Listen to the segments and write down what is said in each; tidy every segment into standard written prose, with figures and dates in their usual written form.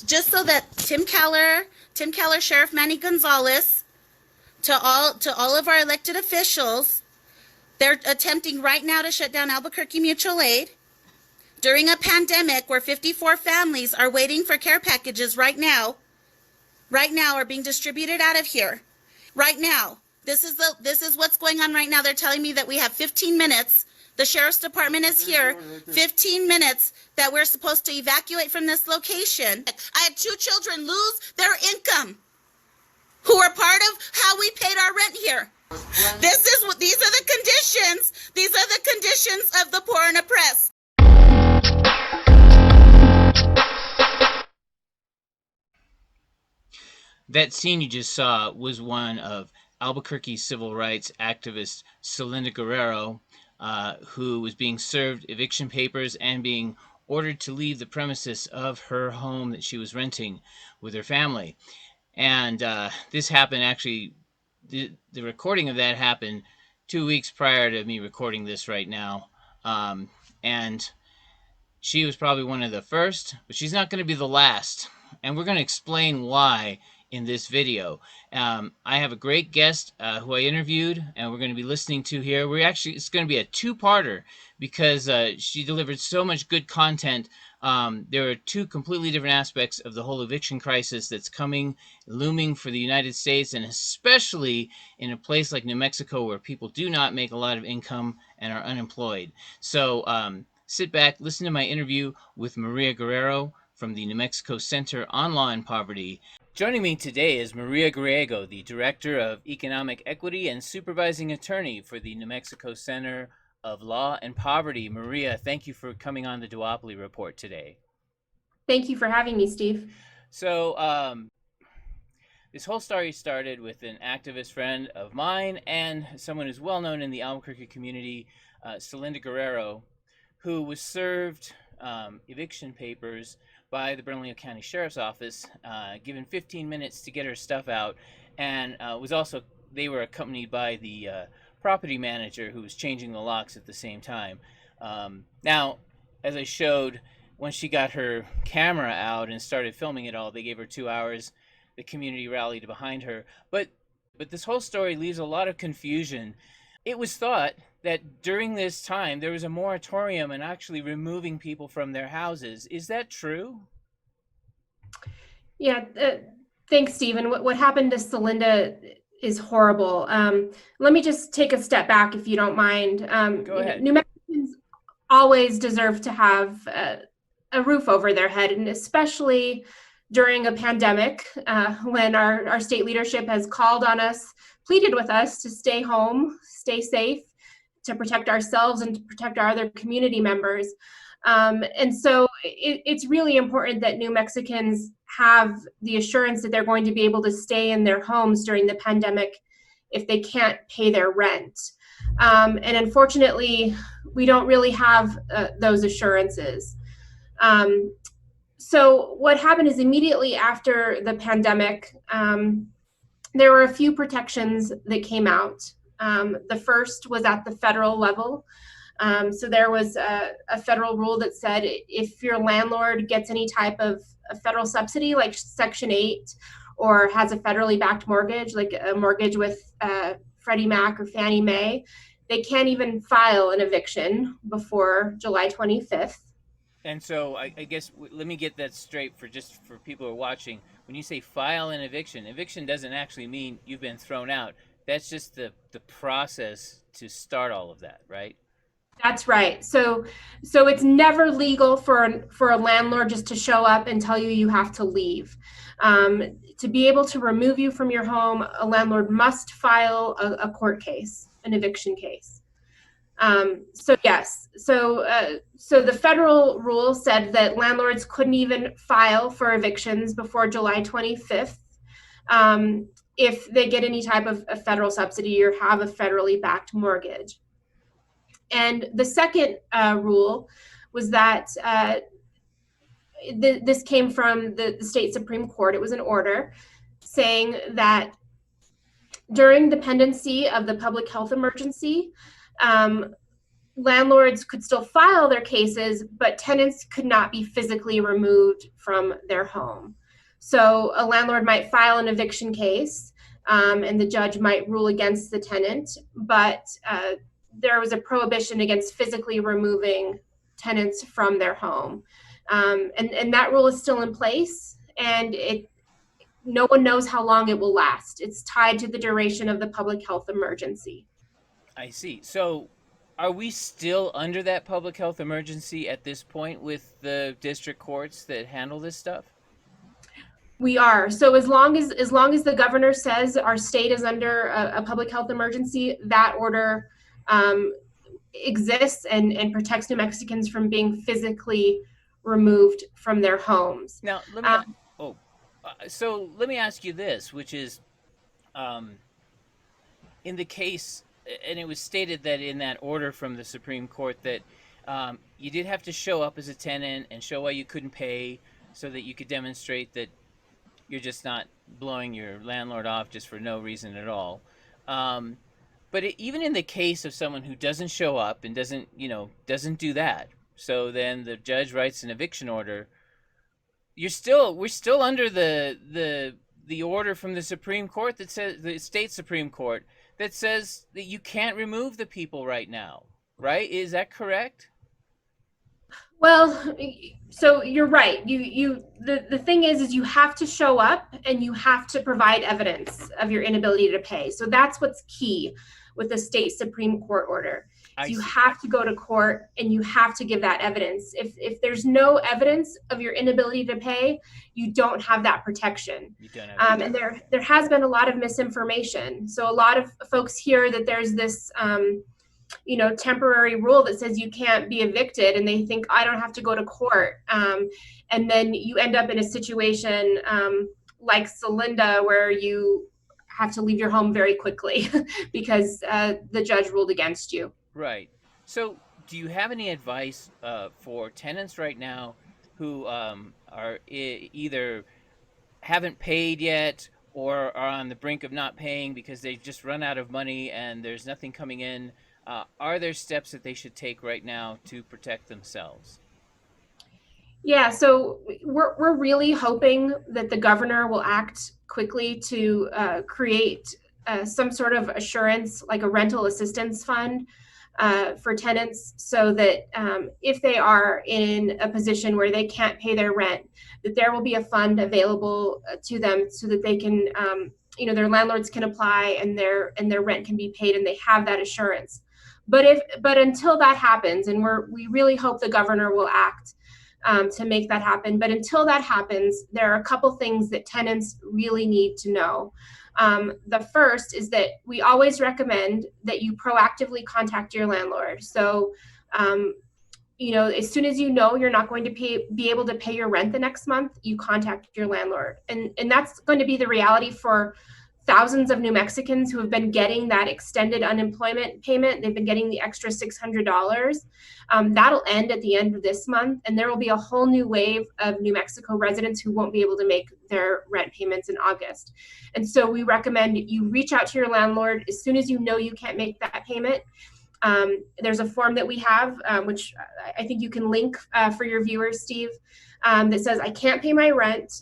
just so that Tim Keller, Sheriff Manny Gonzalez, to all of our elected officials, they're attempting right now to shut down Albuquerque Mutual Aid during a pandemic where 54 families are waiting for care packages right now are being distributed out of here. Right now. This is what's going on right now. They're telling me that we have 15 minutes. The sheriff's department is here. 15 minutes that we're supposed to evacuate from this location. I had 2 children lose their income who are part of how we paid our rent here. These are the conditions. These are the conditions of the poor and oppressed. That scene you just saw was one of Albuquerque civil rights activist Selinda Guerrero, who was being served eviction papers and being ordered to leave the premises of her home that she was renting with her family. And this happened actually, the recording of that happened 2 weeks prior to me recording this right now. And she was probably one of the first, but she's not going to be the last. And we're going to explain why in this video. I have a great guest who I interviewed, and we're going to be listening to here. It's going to be a two-parter because she delivered so much good content. There are 2 completely different aspects of the whole eviction crisis that's looming for the United States, and especially in a place like New Mexico where people do not make a lot of income and are unemployed. So sit back, listen to my interview with Maria Guerrero from the New Mexico Center on Law and Poverty. Joining me today is Maria Griego, the Director of Economic Equity and Supervising Attorney for the New Mexico Center of Law and Poverty. Maria, thank you for coming on the Duopoly Report today. Thank you for having me, Steve. So this whole story started with an activist friend of mine and someone who's well known in the Albuquerque community, Selinda Guerrero, who was served eviction papers by the Bernalillo County Sheriff's Office, given 15 minutes to get her stuff out, and they were accompanied by the property manager who was changing the locks at the same time. Now, as I showed, when she got her camera out and started filming it all, they gave her 2 hours. The community rallied behind her. But this whole story leaves a lot of confusion. It was thought that during this time there was a moratorium on actually removing people from their houses. Is that true? Yeah, thanks, Stephen. What happened to Selinda is horrible. Let me just take a step back, if you don't mind. Go ahead. New Mexicans always deserve to have a roof over their head, and especially during a pandemic, when our state leadership has called on us, pleaded with us to stay home, stay safe, to protect ourselves and to protect our other community members. And so it's really important that New Mexicans have the assurance that they're going to be able to stay in their homes during the pandemic if they can't pay their rent. And unfortunately, we don't really have those assurances. So what happened is immediately after the pandemic, there were a few protections that came out. The first was at the federal level. So there was a federal rule that said if your landlord gets any type of a federal subsidy, like Section 8, or has a federally backed mortgage, like a mortgage with Freddie Mac or Fannie Mae, they can't even file an eviction before July 25th. And so I guess let me get that straight for people who are watching. When you say file an eviction, eviction doesn't actually mean you've been thrown out. That's just the process to start all of that, right? That's right. So it's never legal for a landlord just to show up and tell you have to leave. To be able to remove you from your home, a landlord must file a court case, an eviction case. So yes, so the federal rule said that landlords couldn't even file for evictions before July 25th if they get any type of a federal subsidy or have a federally backed mortgage. And the second rule was that this came from the state Supreme Court. It was an order saying that during the pendency of the public health emergency, landlords could still file their cases, but tenants could not be physically removed from their home. So a landlord might file an eviction case, and the judge might rule against the tenant, but there was a prohibition against physically removing tenants from their home. And that rule is still in place, and no one knows how long it will last. It's tied to the duration of the public health emergency. I see. So, are we still under that public health emergency at this point with the district courts that handle this stuff? We are. So as long as the governor says our state is under a public health emergency, that order exists and protects New Mexicans from being physically removed from their homes. Now, let me. So let me ask you this, which is, in the case, and it was stated that in that order from the Supreme Court that you did have to show up as a tenant and show why you couldn't pay, so that you could demonstrate that you're just not blowing your landlord off just for no reason at all. But even in the case of someone who doesn't show up and doesn't do that, so then the judge writes an eviction order, we're still under the order from the Supreme Court that says, the state Supreme Court, that says that you can't remove the people right now, right? Is that correct? Well, so you're right. The thing is you have to show up and you have to provide evidence of your inability to pay. So that's what's key with the state Supreme Court order. So you have to go to court and you have to give that evidence. If there's no evidence of your inability to pay, you don't have that protection. You don't have and there has been a lot of misinformation. So a lot of folks hear that there's this temporary rule that says you can't be evicted, and they think I don't have to go to court. And then you end up in a situation like Selinda, where you have to leave your home very quickly because the judge ruled against you. Right. So do you have any advice for tenants right now who are either haven't paid yet or are on the brink of not paying because they've just run out of money and there's nothing coming in? Are there steps that they should take right now to protect themselves? Yeah, so we're really hoping that the governor will act quickly to create some sort of assurance, like a rental assistance fund for tenants, so that if they are in a position where they can't pay their rent, that there will be a fund available to them so that they can, their landlords can apply and their rent can be paid and they have that assurance. But until that happens, and we really hope the governor will act to make that happen. But until that happens, there are a couple things that tenants really need to know. The first is that we always recommend that you proactively contact your landlord. So, as soon as you know you're not going to be able to pay your rent the next month, you contact your landlord. And that's going to be the reality for thousands of New Mexicans who have been getting that extended unemployment payment. They've been getting the extra $600. That'll end at the end of this month, and there will be a whole new wave of New Mexico residents who won't be able to make their rent payments in August. And so we recommend you reach out to your landlord as soon as you know you can't make that payment. There's a form that we have, which I think you can link for your viewers, Steve, that says, I can't pay my rent.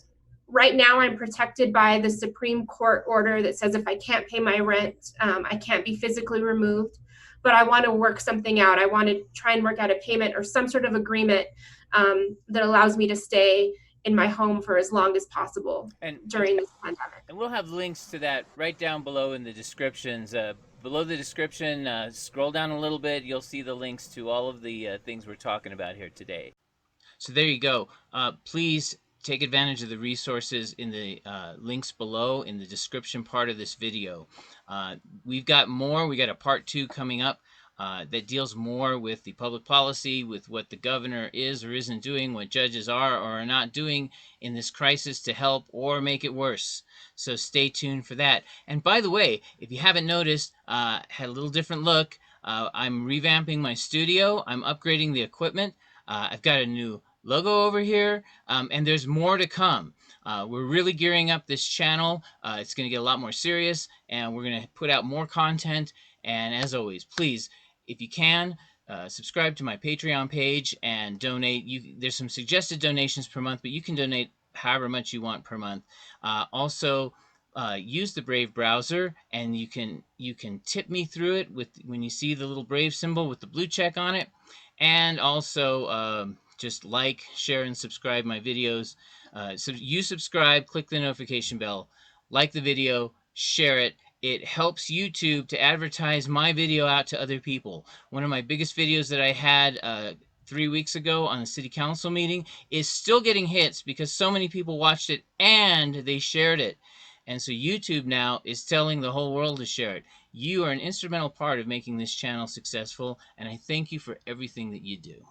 Right now, I'm protected by the Supreme Court order that says if I can't pay my rent, I can't be physically removed. But I want to work something out. I want to try and work out a payment or some sort of agreement that allows me to stay in my home for as long as possible during this pandemic. And we'll have links to that right down below in the descriptions. Below the description, scroll down a little bit. You'll see the links to all of the things we're talking about here today. So there you go. Please take advantage of the resources in the links below in the description part of this video. We've got more. We got a part 2 coming up that deals more with the public policy, with what the governor is or isn't doing, what judges are or are not doing in this crisis to help or make it worse. So stay tuned for that. And by the way, if you haven't noticed, had a little different look. I'm revamping my studio. I'm upgrading the equipment. I've got a new logo over here, and there's more to come. We're really gearing up this channel. It's going to get a lot more serious, and we're going to put out more content. And as always, please, if you can, subscribe to my Patreon page and donate. There's some suggested donations per month, but you can donate however much you want per month. Also, use the Brave browser, and you can tip me through it with when you see the little Brave symbol with the blue check on it, and also just like, share, and subscribe my videos. So you subscribe, click the notification bell, like the video, share it. It helps YouTube to advertise my video out to other people. One of my biggest videos that I had 3 weeks ago on the city council meeting is still getting hits because so many people watched it and they shared it. And so YouTube now is telling the whole world to share it. You are an instrumental part of making this channel successful, and I thank you for everything that you do.